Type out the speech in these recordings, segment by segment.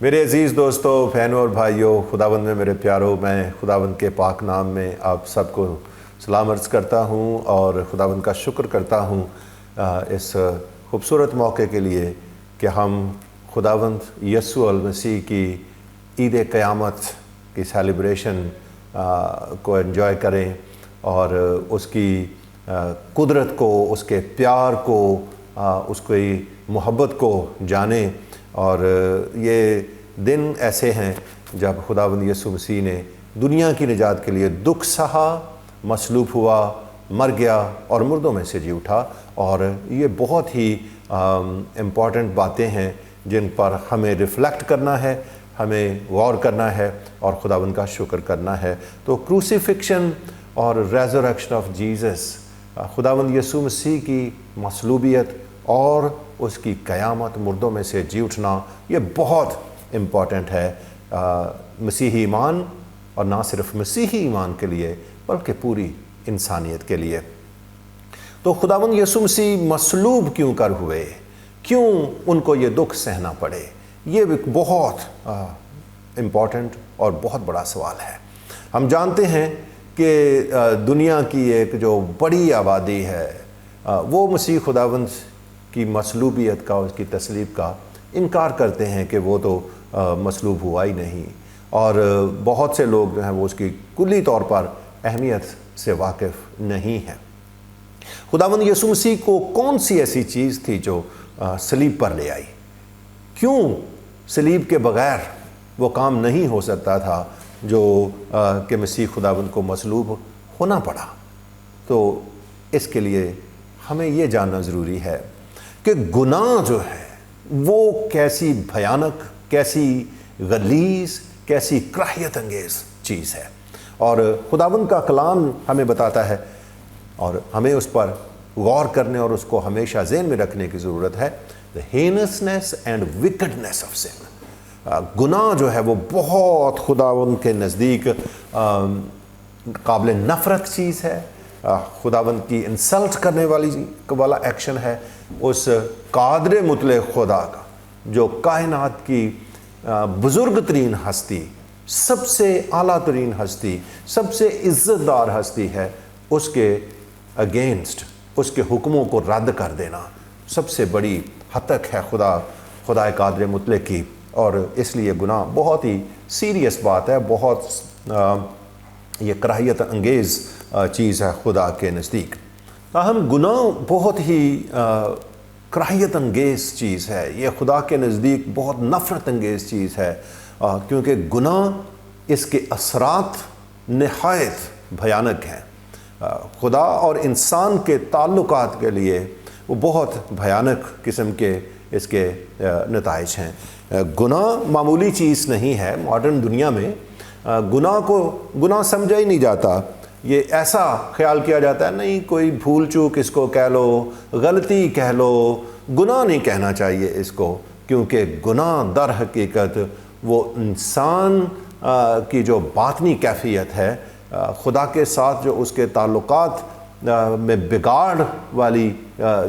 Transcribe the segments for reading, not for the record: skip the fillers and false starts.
میرے عزیز دوستو، بہنوں اور بھائیوں، خداوند میں میرے پیاروں، میں خداوند کے پاک نام میں آپ سب کو سلام عرض کرتا ہوں اور خداوند کا شکر کرتا ہوں اس خوبصورت موقع کے لیے کہ ہم خداوند یسوع المسیح کی عید قیامت کی سیلیبریشن کو انجوائے کریں اور اس کی قدرت کو، اس کے پیار کو، اس کی محبت کو جانیں۔ اور یہ دن ایسے ہیں جب خداوند یسوع مسیح نے دنیا کی نجات کے لیے دکھ سہا، مصلوب ہوا، مر گیا اور مردوں میں سے جی اٹھا۔ اور یہ بہت ہی امپورٹنٹ باتیں ہیں جن پر ہمیں ریفلیکٹ کرنا ہے، ہمیں غور کرنا ہے اور خداوند کا شکر کرنا ہے۔ تو کروسیفکشن اور ریزریکشن آف جیزس، خداوند یسوع مسیح کی مصلوبیت اور اس کی قیامت، مردوں میں سے جی اٹھنا، یہ بہت امپورٹنٹ ہے مسیحی ایمان، اور نہ صرف مسیحی ایمان کے لیے بلکہ پوری انسانیت کے لیے۔ تو خداوند یسوع مسیح مصلوب کیوں کر ہوئے، کیوں ان کو یہ دکھ سہنا پڑے، یہ ایک بہت امپورٹنٹ اور بہت بڑا سوال ہے۔ ہم جانتے ہیں کہ دنیا کی ایک جو بڑی آبادی ہے وہ مسیح خداوند کی مصلوبیت کا، اس کی تصلیب کا انکار کرتے ہیں کہ وہ تو مصلوب ہوا ہی نہیں، اور بہت سے لوگ جو ہیں وہ اس کی کلی طور پر اہمیت سے واقف نہیں ہیں۔ خداوند یسوع مسیح کو کون سی ایسی چیز تھی جو صلیب پر لے آئی؟ کیوں صلیب کے بغیر وہ کام نہیں ہو سکتا تھا جو کہ مسیح خداوند کو مصلوب ہونا پڑا؟ تو اس کے لیے ہمیں یہ جاننا ضروری ہے کہ گناہ جو ہے وہ کیسی بھیانک، کیسی غلیظ، کیسی کراہیت انگیز چیز ہے، اور خداوند کا کلام ہمیں بتاتا ہے اور ہمیں اس پر غور کرنے اور اس کو ہمیشہ ذہن میں رکھنے کی ضرورت ہے۔ the heinousness and wickedness of sin، گناہ جو ہے وہ بہت خداوند کے نزدیک قابل نفرت چیز ہے، خداوند کی انسلٹ کرنے والا ایکشن ہے۔ اس قادر مطلق خدا کا جو کائنات کی بزرگ ترین ہستی، سب سے اعلیٰ ترین ہستی، سب سے عزت دار ہستی ہے، اس کے اگینسٹ، اس کے حکموں کو رد کر دینا سب سے بڑی ہتک ہے خدا قادر مطلق کی، اور اس لیے گناہ بہت ہی سیریس بات ہے، بہت یہ کراہیت انگیز چیز ہے خدا کے نزدیک۔ تاہم گناہ بہت ہی کراہیت انگیز چیز ہے، یہ خدا کے نزدیک بہت نفرت انگیز چیز ہے، کیونکہ گناہ، اس کے اثرات نہایت بھیانک ہیں۔ خدا اور انسان کے تعلقات کے لیے وہ بہت بھیانک قسم کے اس کے نتائج ہیں۔ گناہ معمولی چیز نہیں ہے۔ ماڈرن دنیا میں گناہ کو گناہ سمجھا ہی نہیں جاتا، یہ ایسا خیال کیا جاتا ہے نہیں، کوئی بھول چوک اس کو کہہ لو، غلطی کہہ لو، گناہ نہیں کہنا چاہیے اس کو، کیونکہ گناہ در حقیقت وہ انسان کی جو باطنی کیفیت ہے، خدا کے ساتھ جو اس کے تعلقات میں بگاڑ والی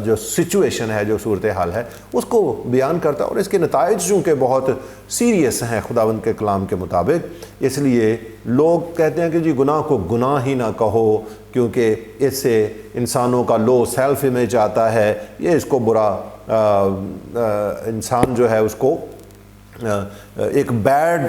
جو سچویشن ہے، جو صورتحال ہے، اس کو بیان کرتا ہے، اور اس کے نتائج چونکہ بہت سیریس ہیں خداوند کے کلام کے مطابق، اس لیے لوگ کہتے ہیں کہ جی گناہ کو گناہ ہی نہ کہو، کیونکہ اس سے انسانوں کا لو سیلف امیج آتا ہے، یہ اس کو برا انسان جو ہے اس کو ایک بیڈ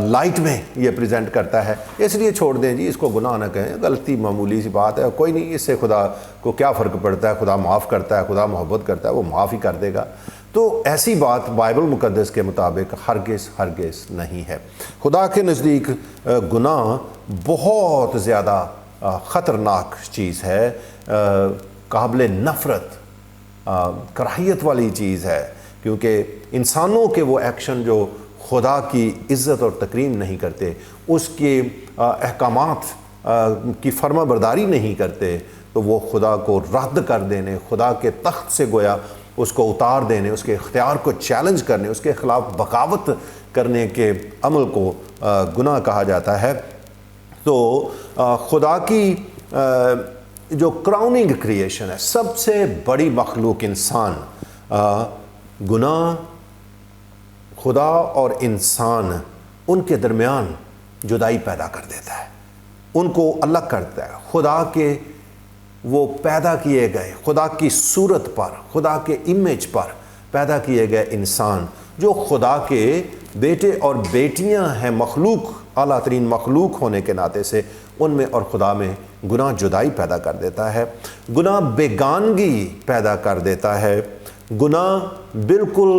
لائٹ میں یہ پریزنٹ کرتا ہے، اس لیے چھوڑ دیں جی، اس کو گناہ نہ کہیں، غلطی معمولی سی بات ہے، کوئی نہیں، اس سے خدا کو کیا فرق پڑتا ہے، خدا معاف کرتا ہے، خدا محبت کرتا ہے، وہ معاف ہی کر دے گا۔ تو ایسی بات بائبل مقدس کے مطابق ہرگز نہیں ہے۔ خدا کے نزدیک گناہ بہت زیادہ خطرناک چیز ہے، قابل نفرت، کراہیت والی چیز ہے، کیونکہ انسانوں کے وہ ایکشن جو خدا کی عزت اور تکریم نہیں کرتے، اس کے احکامات کی فرما برداری نہیں کرتے، تو وہ خدا کو رد کر دینے، خدا کے تخت سے گویا اس کو اتار دینے، اس کے اختیار کو چیلنج کرنے، اس کے خلاف بغاوت کرنے کے عمل کو گناہ کہا جاتا ہے۔ تو خدا کی جو کراؤننگ کریشن ہے، سب سے بڑی مخلوق انسان، گناہ خدا اور انسان ان کے درمیان جدائی پیدا کر دیتا ہے، ان کو الگ کرتا ہے۔ خدا کے وہ پیدا کیے گئے، خدا کی صورت پر، خدا کے امیج پر پیدا کیے گئے انسان جو خدا کے بیٹے اور بیٹیاں ہیں، مخلوق، اعلیٰ ترین مخلوق ہونے کے ناطے سے ان میں اور خدا میں گناہ جدائی پیدا کر دیتا ہے، گناہ بیگانگی پیدا کر دیتا ہے، گناہ بالکل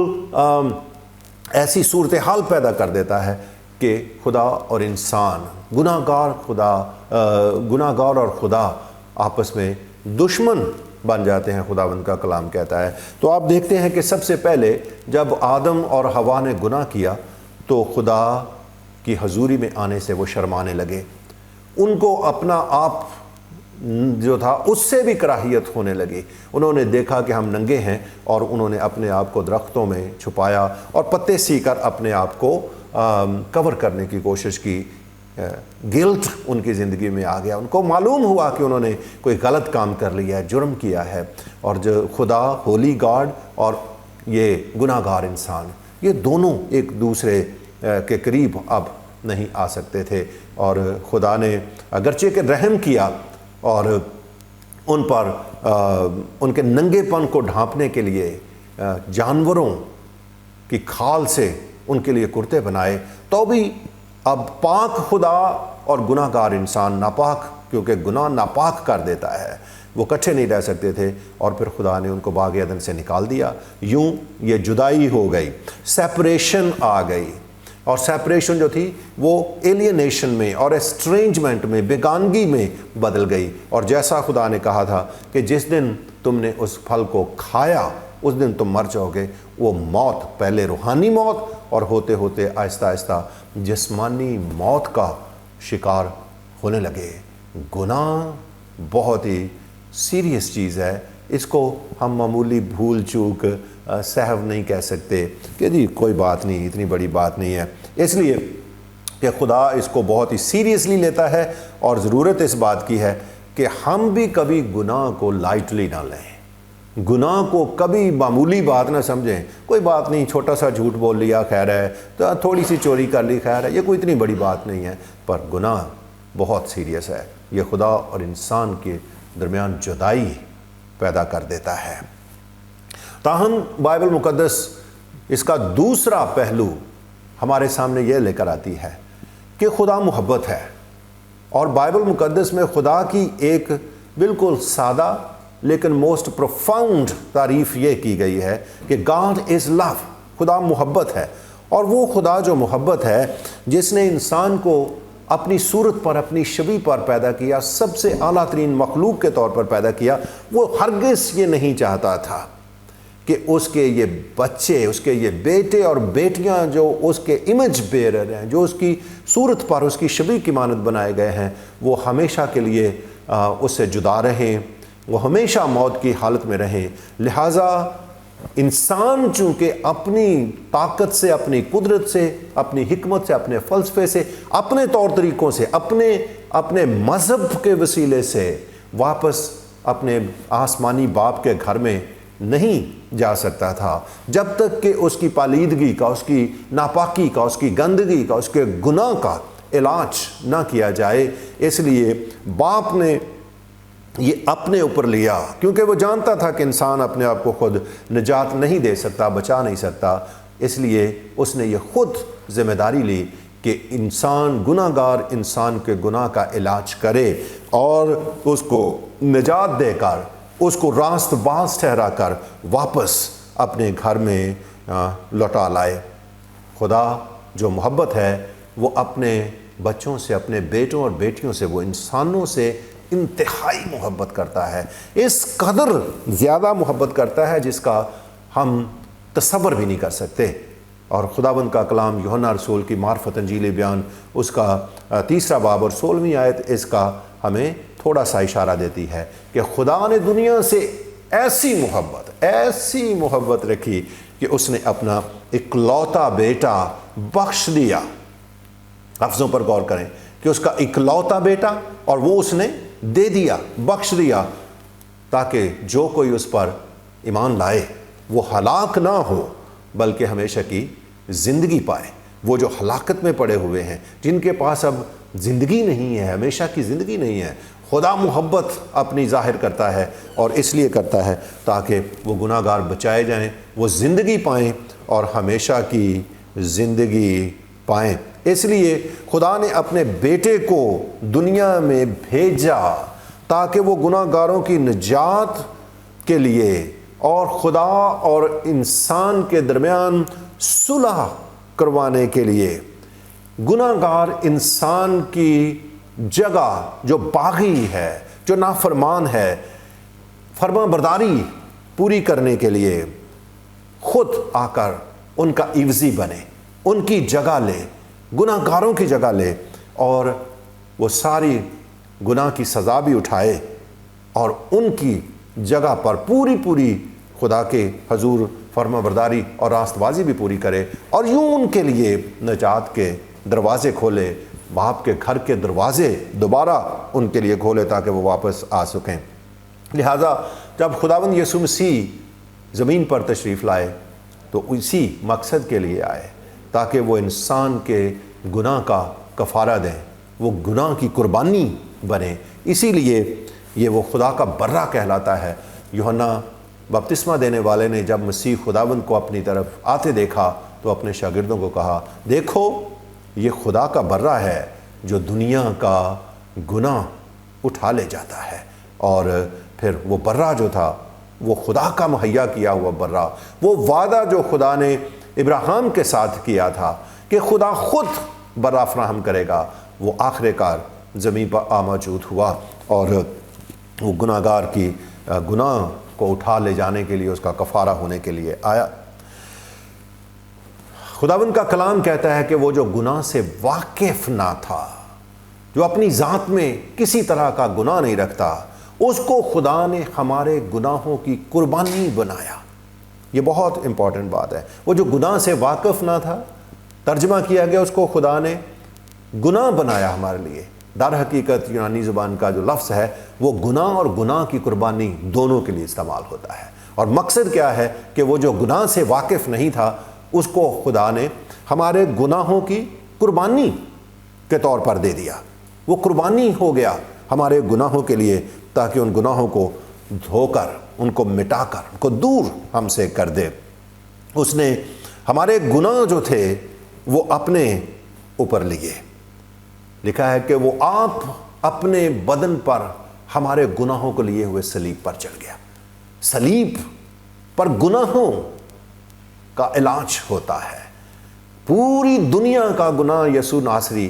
ایسی صورتحال پیدا کر دیتا ہے کہ خدا اور انسان، گناہ گار اور خدا آپس میں دشمن بن جاتے ہیں، خداوند کا کلام کہتا ہے۔ تو آپ دیکھتے ہیں کہ سب سے پہلے جب آدم اور حوا نے گناہ کیا تو خدا کی حضوری میں آنے سے وہ شرمانے لگے، ان کو اپنا آپ جو تھا اس سے بھی کراہیت ہونے لگی۔ انہوں نے دیکھا کہ ہم ننگے ہیں اور انہوں نے اپنے آپ کو درختوں میں چھپایا اور پتے سی کر اپنے آپ کو کور کرنے کی کوشش کی۔ گلٹ ان کی زندگی میں آ گیا، ان کو معلوم ہوا کہ انہوں نے کوئی غلط کام کر لیا ہے، جرم کیا ہے، اور جو خدا ہولی گاڈ اور یہ گناہ گار انسان، یہ دونوں ایک دوسرے کے قریب اب نہیں آ سکتے تھے، اور خدا نے اگرچہ کہ رحم کیا اور ان پر ان کے ننگے پن کو ڈھانپنے کے لیے جانوروں کی کھال سے ان کے لیے کرتے بنائے، تو بھی اب پاک خدا اور گناہ گار انسان، ناپاک، کیونکہ گناہ ناپاک کر دیتا ہے، وہ اکٹھے نہیں رہ سکتے تھے، اور پھر خدا نے ان کو باغ عدن سے نکال دیا۔ یوں یہ جدائی ہو گئی، سیپریشن آ گئی، اور سیپریشن جو تھی وہ ایلینیشن میں اور اسٹرینجمنٹ میں، بیگانگی میں بدل گئی، اور جیسا خدا نے کہا تھا کہ جس دن تم نے اس پھل کو کھایا اس دن تم مر جاؤ گے، وہ موت، پہلے روحانی موت اور ہوتے ہوتے آہستہ آہستہ جسمانی موت کا شکار ہونے لگے۔ گناہ بہت ہی سیریس چیز ہے، اس کو ہم معمولی بھول چوک سہو نہیں کہہ سکتے کہ جی کوئی بات نہیں، اتنی بڑی بات نہیں ہے، اس لیے کہ خدا اس کو بہت ہی سیریسلی لیتا ہے، اور ضرورت اس بات کی ہے کہ ہم بھی کبھی گناہ کو لائٹلی نہ لیں، گناہ کو کبھی معمولی بات نہ سمجھیں، کوئی بات نہیں، چھوٹا سا جھوٹ بول لیا خیر ہے، تو تھوڑی سی چوری کر لی خیر ہے، یہ کوئی اتنی بڑی بات نہیں ہے، پر گناہ بہت سیریس ہے، یہ خدا اور انسان کے درمیان جدائی پیدا کر دیتا ہے۔ تاہم بائبل مقدس اس کا دوسرا پہلو ہمارے سامنے یہ لے کر آتی ہے کہ خدا محبت ہے، اور بائبل مقدس میں خدا کی ایک بالکل سادہ لیکن موسٹ پروفاؤنڈ تعریف یہ کی گئی ہے کہ گاڈ از لو، خدا محبت ہے، اور وہ خدا جو محبت ہے، جس نے انسان کو اپنی صورت پر، اپنی شبیہ پر پیدا کیا، سب سے اعلیٰ ترین مخلوق کے طور پر پیدا کیا، وہ ہرگز یہ نہیں چاہتا تھا کہ اس کے یہ بچے، اس کے یہ بیٹے اور بیٹیاں جو اس کے امیج بیرر ہیں، جو اس کی صورت پر، اس کی شبیہ کی مانند بنائے گئے ہیں، وہ ہمیشہ کے لیے اس سے جدا رہیں، وہ ہمیشہ موت کی حالت میں رہیں۔ لہٰذا انسان چونکہ اپنی طاقت سے، اپنی قدرت سے، اپنی حکمت سے، اپنے فلسفے سے، اپنے طور طریقوں سے، اپنے مذہب کے وسیلے سے واپس اپنے آسمانی باپ کے گھر میں نہیں جا سکتا تھا، جب تک کہ اس کی پالیدگی کا، اس کی ناپاکی کا، اس کی گندگی کا، اس کے گناہ کا علاج نہ کیا جائے۔ اس لیے باپ نے یہ اپنے اوپر لیا، کیونکہ وہ جانتا تھا کہ انسان اپنے آپ کو خود نجات نہیں دے سکتا، بچا نہیں سکتا، اس لیے اس نے یہ خود ذمہ داری لی کہ انسان، گناہ گار انسان کے گناہ کا علاج کرے اور اس کو نجات دے کر، اس کو راست باز ٹھہرا کر واپس اپنے گھر میں لوٹا لائے۔ خدا جو محبت ہے وہ اپنے بچوں سے، اپنے بیٹوں اور بیٹیوں سے، وہ انسانوں سے انتہائی محبت کرتا ہے، اس قدر زیادہ محبت کرتا ہے جس کا ہم تصور بھی نہیں کر سکتے۔ اور خداوند کا کلام یوحنا رسول کی معرفت انجیل بیان، اس کا 3 باب اور 16ویں آیت اس کا ہمیں تھوڑا سا اشارہ دیتی ہے کہ خدا نے دنیا سے ایسی محبت رکھی کہ اس نے اپنا اکلوتا بیٹا بخش دیا۔ لفظوں پر غور کریں کہ اس کا اکلوتا بیٹا، اور وہ اس نے دے دیا، بخش دیا، تاکہ جو کوئی اس پر ایمان لائے وہ ہلاک نہ ہو بلکہ ہمیشہ کی زندگی پائیں۔ وہ جو ہلاکت میں پڑے ہوئے ہیں، جن کے پاس اب زندگی نہیں ہے، ہمیشہ کی زندگی نہیں ہے، خدا محبت اپنی ظاہر کرتا ہے، اور اس لیے کرتا ہے تاکہ وہ گناہ گار بچائے جائیں، وہ زندگی پائیں اور ہمیشہ کی زندگی پائیں۔ اس لیے خدا نے اپنے بیٹے کو دنیا میں بھیجا تاکہ وہ گناہ گاروں کی نجات کے لیے اور خدا اور انسان کے درمیان صلح کروانے کے لیے گناہ گار انسان کی جگہ جو باغی ہے، جو نافرمان ہے، فرما برداری پوری کرنے کے لیے خود آ کر ان کا عوضی بنے، ان کی جگہ لے، گناہ گاروں کی جگہ لے، اور وہ ساری گناہ کی سزا بھی اٹھائے اور ان کی جگہ پر پوری خدا کے حضور فرما برداری اور راست بازی بھی پوری کرے، اور یوں ان کے لیے نجات کے دروازے کھولے، باپ کے گھر کے دروازے دوبارہ ان کے لیے کھولے تاکہ وہ واپس آ سکیں۔ لہٰذا جب خداوند یسوع مسیح زمین پر تشریف لائے تو اسی مقصد کے لیے آئے تاکہ وہ انسان کے گناہ کا کفارہ دیں، وہ گناہ کی قربانی بنے۔ اسی لیے یہ وہ خدا کا برہ کہلاتا ہے۔ یوحنا بپتسمہ دینے والے نے جب مسیح خداوند کو اپنی طرف آتے دیکھا تو اپنے شاگردوں کو کہا، دیکھو یہ خدا کا برہ ہے جو دنیا کا گناہ اٹھا لے جاتا ہے۔ اور پھر وہ برہ جو تھا وہ خدا کا مہیا کیا ہوا برہ، وہ وعدہ جو خدا نے ابراہیم کے ساتھ کیا تھا کہ خدا خود برہ فراہم کرے گا، وہ آخر کار زمین پر موجود ہوا اور وہ گناہ گار کی گناہ کو اٹھا لے جانے کے لیے، اس کا کفارہ ہونے کے لیے آیا۔ خداوند کا کلام کہتا ہے کہ وہ جو گناہ سے واقف نہ تھا، جو اپنی ذات میں کسی طرح کا گناہ نہیں رکھتا، اس کو خدا نے ہمارے گناہوں کی قربانی بنایا۔ یہ بہت امپورٹنٹ بات ہے۔ وہ جو گناہ سے واقف نہ تھا، ترجمہ کیا گیا اس کو خدا نے گناہ بنایا ہمارے لیے۔ در حقیقت یونانی زبان کا جو لفظ ہے وہ گناہ اور گناہ کی قربانی دونوں کے لیے استعمال ہوتا ہے، اور مقصد کیا ہے کہ وہ جو گناہ سے واقف نہیں تھا اس کو خدا نے ہمارے گناہوں کی قربانی کے طور پر دے دیا۔ وہ قربانی ہو گیا ہمارے گناہوں کے لیے تاکہ ان گناہوں کو دھو کر، ان کو مٹا کر، ان کو دور ہم سے کر دے۔ اس نے ہمارے گناہ جو تھے وہ اپنے اوپر لیے۔ لکھا ہے کہ وہ آپ اپنے بدن پر ہمارے گناہوں کو لیے ہوئے صلیب پر چڑھ گیا۔ صلیب پر گناہوں کا علاج ہوتا ہے۔ پوری دنیا کا گناہ یسوع ناصری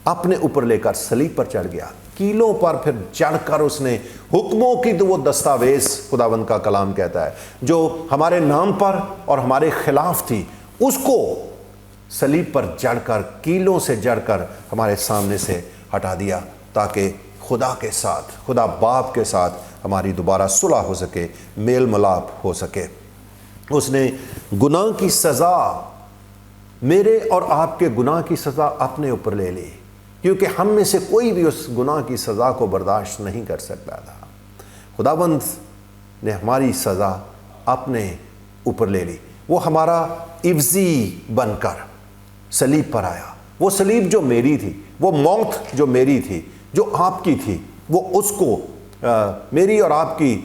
اپنے اوپر لے کر صلیب پر چڑھ گیا، کیلوں پر پھر چڑھ کر اس نے حکموں کی تو وہ دستاویز خداوند کا کلام کہتا ہے جو ہمارے نام پر اور ہمارے خلاف تھی، اس کو صلیب پر جڑ کر، کیلوں سے جڑ کر ہمارے سامنے سے ہٹا دیا تاکہ خدا کے ساتھ، خدا باپ کے ساتھ ہماری دوبارہ صلح ہو سکے، میل ملاپ ہو سکے۔ اس نے گناہ کی سزا، میرے اور آپ کے گناہ کی سزا اپنے اوپر لے لی، کیونکہ ہم میں سے کوئی بھی اس گناہ کی سزا کو برداشت نہیں کر سکتا تھا۔ خداوند نے ہماری سزا اپنے اوپر لے لی۔ وہ ہمارا عوضی بن کر صلیب پر آیا۔ وہ صلیب جو میری تھی، وہ موت جو میری تھی، جو آپ کی تھی، وہ اس کو میری اور آپ کی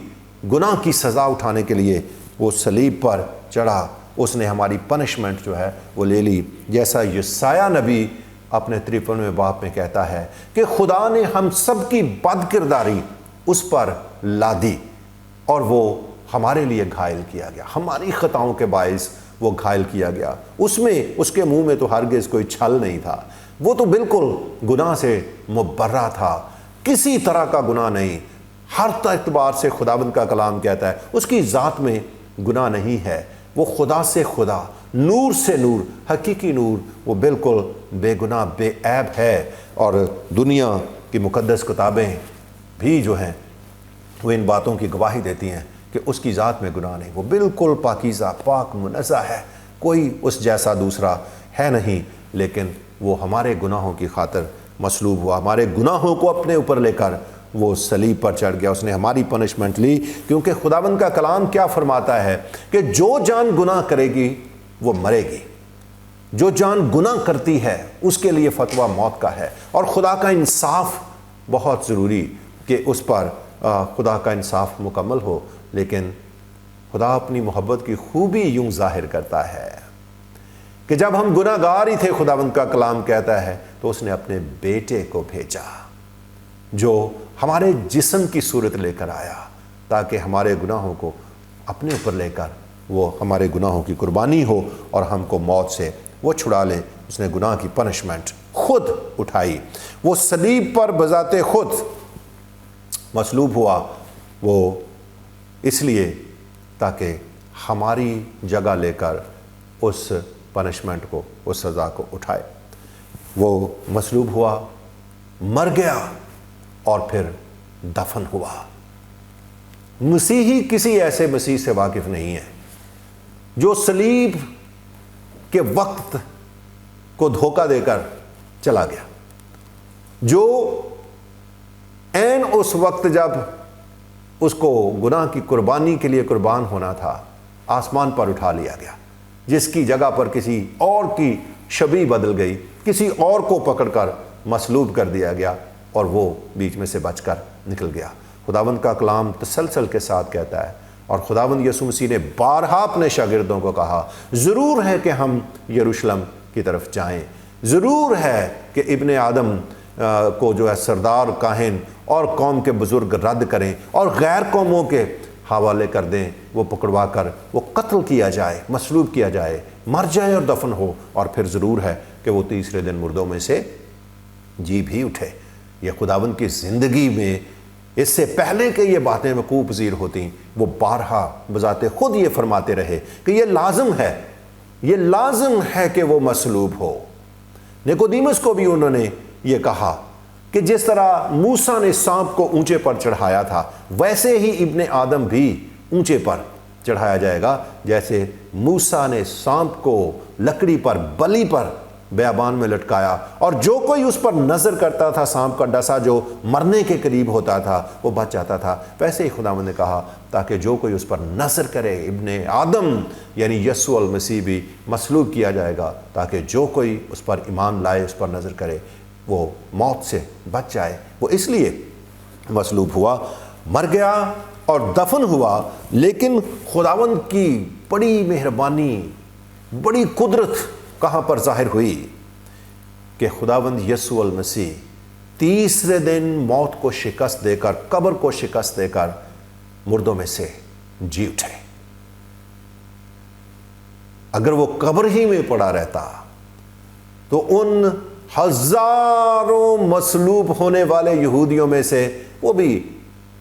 گناہ کی سزا اٹھانے کے لیے وہ صلیب پر چڑھا۔ اس نے ہماری پنشمنٹ جو ہے وہ لے لی، جیسا یسایہ نبی اپنے 53ویں باب میں کہتا ہے کہ خدا نے ہم سب کی بد کرداری اس پر لادی اور وہ ہمارے لیے گھائل کیا گیا، ہماری خطاؤں کے باعث وہ گھائل کیا گیا۔ اس میں، اس کے منہ میں تو ہرگز کوئی چھل نہیں تھا، وہ تو بالکل گناہ سے مبرہ تھا، کسی طرح کا گناہ نہیں۔ ہر اعتبار سے خداوند کا کلام کہتا ہے اس کی ذات میں گناہ نہیں ہے، وہ خدا سے خدا، نور سے نور، حقیقی نور، وہ بالکل بے گناہ، بے عیب ہے۔ اور دنیا کی مقدس کتابیں بھی جو ہیں وہ ان باتوں کی گواہی دیتی ہیں کہ اس کی ذات میں گناہ نہیں، وہ بالکل پاکیزہ، پاک، منزہ ہے، کوئی اس جیسا دوسرا ہے نہیں۔ لیکن وہ ہمارے گناہوں کی خاطر مصلوب ہوا، ہمارے گناہوں کو اپنے اوپر لے کر وہ صلیب پر چڑھ گیا، اس نے ہماری پنشمنٹ لی۔ کیونکہ خداوند کا کلام کیا فرماتا ہے کہ جو جان گناہ کرے گی وہ مرے گی۔ جو جان گناہ کرتی ہے اس کے لیے فتویٰ موت کا ہے، اور خدا کا انصاف بہت ضروری کہ اس پر خدا کا انصاف مکمل ہو۔ لیکن خدا اپنی محبت کی خوبی یوں ظاہر کرتا ہے کہ جب ہم گناہ گار ہی تھے، خداوند کا کلام کہتا ہے، تو اس نے اپنے بیٹے کو بھیجا جو ہمارے جسم کی صورت لے کر آیا، تاکہ ہمارے گناہوں کو اپنے اوپر لے کر وہ ہمارے گناہوں کی قربانی ہو اور ہم کو موت سے وہ چھڑا لے۔ اس نے گناہ کی پنشمنٹ خود اٹھائی، وہ صلیب پر بذات خود مصلوب ہوا، وہ اس لیے تاکہ ہماری جگہ لے کر اس پنشمنٹ کو، اس سزا کو اٹھائے۔ وہ مصلوب ہوا، مر گیا اور پھر دفن ہوا۔ مسیحی کسی ایسے مسیح سے واقف نہیں ہے جو صلیب کے وقت کو دھوکہ دے کر چلا گیا، جو عین اس وقت جب اس کو گناہ کی قربانی کے لیے قربان ہونا تھا آسمان پر اٹھا لیا گیا، جس کی جگہ پر کسی اور کی شبیہ بدل گئی، کسی اور کو پکڑ کر مصلوب کر دیا گیا اور وہ بیچ میں سے بچ کر نکل گیا۔ خداوند کا کلام تسلسل کے ساتھ کہتا ہے، اور خداوند یسوع مسیح نے بارہا اپنے شاگردوں کو کہا، ضرور ہے کہ ہم یروشلم کی طرف جائیں، ضرور ہے کہ ابن آدم کو جو ہے سردار کاہن اور قوم کے بزرگ رد کریں اور غیر قوموں کے حوالے کر دیں، وہ پکڑوا کر وہ قتل کیا جائے، مصلوب کیا جائے، مر جائے اور دفن ہو، اور پھر ضرور ہے کہ وہ تیسرے دن مردوں میں سے جی بھی اٹھے۔ یہ خداوند کی زندگی میں اس سے پہلے کہ یہ باتیں وقوع پذیر ہوتیں، وہ بارہا بذات خود یہ فرماتے رہے کہ یہ لازم ہے کہ وہ مصلوب ہو۔ نیکودیمس کو بھی انہوں نے یہ کہا کہ جس طرح موسیٰ نے سانپ کو اونچے پر چڑھایا تھا، ویسے ہی ابن آدم بھی اونچے پر چڑھایا جائے گا، جیسے موسیٰ نے سانپ کو لکڑی پر بلی پر بیابان میں لٹکایا، اور جو کوئی اس پر نظر کرتا تھا سانپ کا ڈسا جو مرنے کے قریب ہوتا تھا وہ بچ جاتا تھا، ویسے ہی خداوند نے کہا تاکہ جو کوئی اس پر نظر کرے، ابن آدم یعنی یسوع المسیح بھی مصلوب کیا جائے گا، تاکہ جو کوئی اس پر ایمان لائے، اس پر نظر کرے، وہ موت سے بچ جائے۔ وہ اس لیے مصلوب ہوا، مر گیا اور دفن ہوا۔ لیکن خداوند کی بڑی مہربانی، بڑی قدرت کہاں پر ظاہر ہوئی کہ خداوند یسوع المسیح تیسرے دن موت کو شکست دے کر، قبر کو شکست دے کر مردوں میں سے جی اٹھے۔ اگر وہ قبر ہی میں پڑا رہتا تو ان ہزاروں مصلوب ہونے والے یہودیوں میں سے وہ بھی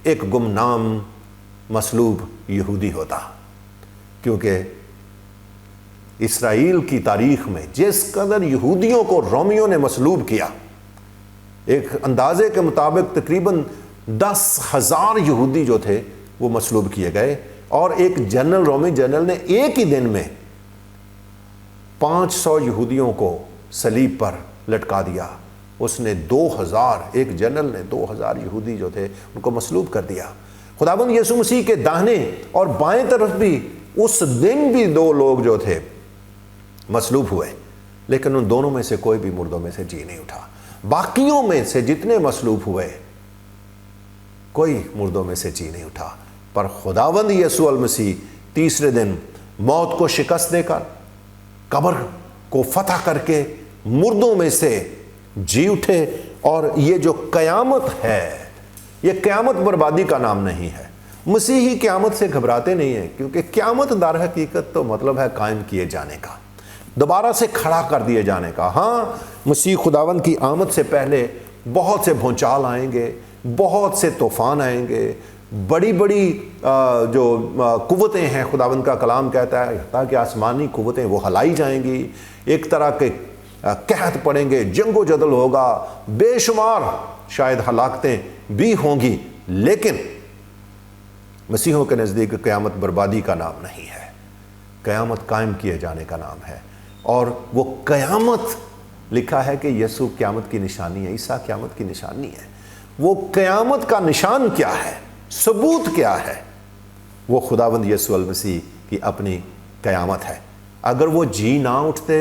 ایک گمنام مصلوب یہودی ہوتا، کیونکہ اسرائیل کی تاریخ میں جس قدر یہودیوں کو رومیوں نے مصلوب کیا، ایک اندازے کے مطابق تقریباً 10,000 یہودی جو تھے وہ مصلوب کیے گئے، اور ایک جنرل، رومی جنرل نے ایک ہی دن میں 500 یہودیوں کو صلیب پر لٹکا دیا۔ اس نے 2000، ایک جنرل نے 2000 یہودی جو تھے ان کو مصلوب کر دیا۔ خداوند یسوع مسیح کے داہنے اور بائیں طرف بھی اس دن بھی 2 لوگ جو تھے مصلوب ہوئے، لیکن ان دونوں میں سے کوئی بھی مردوں میں سے جی نہیں اٹھا۔ باقیوں میں سے جتنے مصلوب ہوئے کوئی مردوں میں سے جی نہیں اٹھا، پر خداوند یسوع المسیح تیسرے دن موت کو شکست دے کر، قبر کو فتح کر کے مردوں میں سے جی اٹھے۔ اور یہ جو قیامت ہے، یہ قیامت بربادی کا نام نہیں ہے۔ مسیحی قیامت سے گھبراتے نہیں ہیں، کیونکہ قیامت در حقیقت تو مطلب ہے قائم کیے جانے کا، دوبارہ سے کھڑا کر دیے جانے کا۔ ہاں، مسیح خداوند کی آمد سے پہلے بہت سے بھونچال آئیں گے، بہت سے طوفان آئیں گے، بڑی بڑی جو قوتیں ہیں، خداوند کا کلام کہتا ہے تاکہ آسمانی قوتیں وہ ہلائی جائیں گی، ایک طرح کے قحط پڑیں گے، جنگ و جدل ہوگا، بے شمار شاید ہلاکتیں بھی ہوں گی، لیکن مسیحوں کے نزدیک قیامت بربادی کا نام نہیں ہے، قیامت قائم کیے جانے کا نام ہے۔ اور وہ قیامت لکھا ہے کہ یسوع قیامت کی نشانی ہے، عیسیٰ قیامت کی نشانی ہے۔ وہ قیامت کا نشان کیا ہے، ثبوت کیا ہے؟ وہ خداوند یسوع المسیح کی اپنی قیامت ہے۔ اگر وہ جی نہ اٹھتے